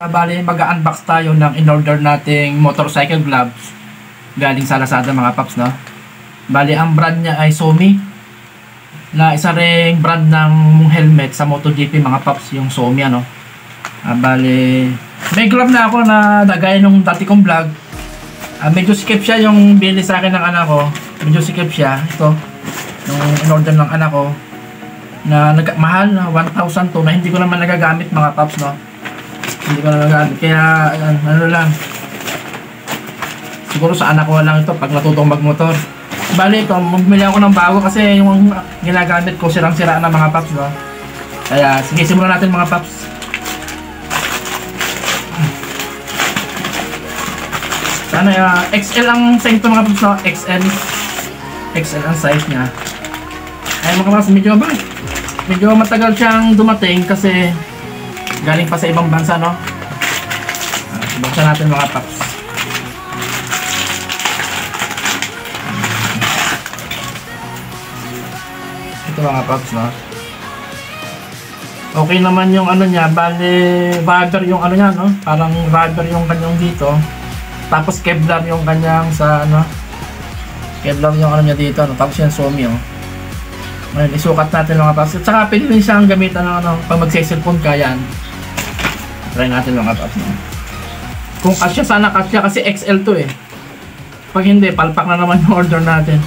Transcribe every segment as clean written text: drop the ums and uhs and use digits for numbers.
Bali, mag-unbox tayo ng in-order nating motorcycle gloves galing sa Lazada mga paps, no? Bali, ang brand niya ay Somi, na isa ring brand ng helmet sa MotoGP mga paps, yung Somi, ano? Bali, may glove na ako na gaya nung dati kong vlog. Medyo skip siya yung bili sa akin ng anak ko. Medyo skip siya. Ito, yung in-order ng anak ko na mahal na 1,000 to, na hindi ko naman nagagamit mga paps, no? Hindi ko nagagamit, kaya ano lang, siguro sa anak ko lang ito pag natutong magmotor. Bali ito, bumili ako ng bago kasi yung ginagamit ko sirang-sira na mga paps, no? Kaya sige, simulan natin mga paps. Sana XL ang size ito mga paps, no? XL ang size niya. Ay mga paps, medyo matagal siyang dumating kasi galing pa sa ibang bansa, no? Buksan natin mga paps. Ito mga paps, no? Okay naman yung ano niya, bali rubber yung ano niya, no? Parang rubber yung kanyang dito. Tapos Kevlar yung kanyang sa ano. Kevlar yung ano niya dito, no? Tapos yung Somi, oh. Ngayon, isukat natin mga paps. At saka pwede rin siyang gamitan ng ano, pag magse-cellphone ka, yan. Try natin mga paps, no? Kung kasya, sana kasya kasi XL to eh. Pag hindi, palpak na naman yung order natin.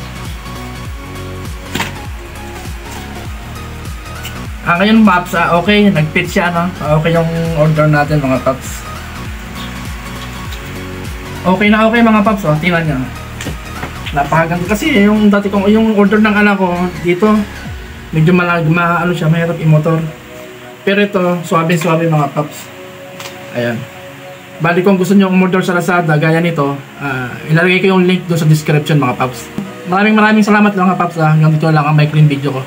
Ngayon paps, okay, nag-fit siya, no? Okay yung order natin mga paps. Okay na okay mga paps, oh. Tingnan nyo. Napakaganda kasi yung dati kong, yung order ng anak ko dito, medyo ano siya, mahirap i-motor. Pero ito, suabe-suabe mga paps. Ayan. Bali kung gusto nyo umorder sa Lazada gaya nito, ilalagay ko yung link doon sa description mga paps. Maraming salamat mga paps. Hanggang dito lang ang my clean video ko.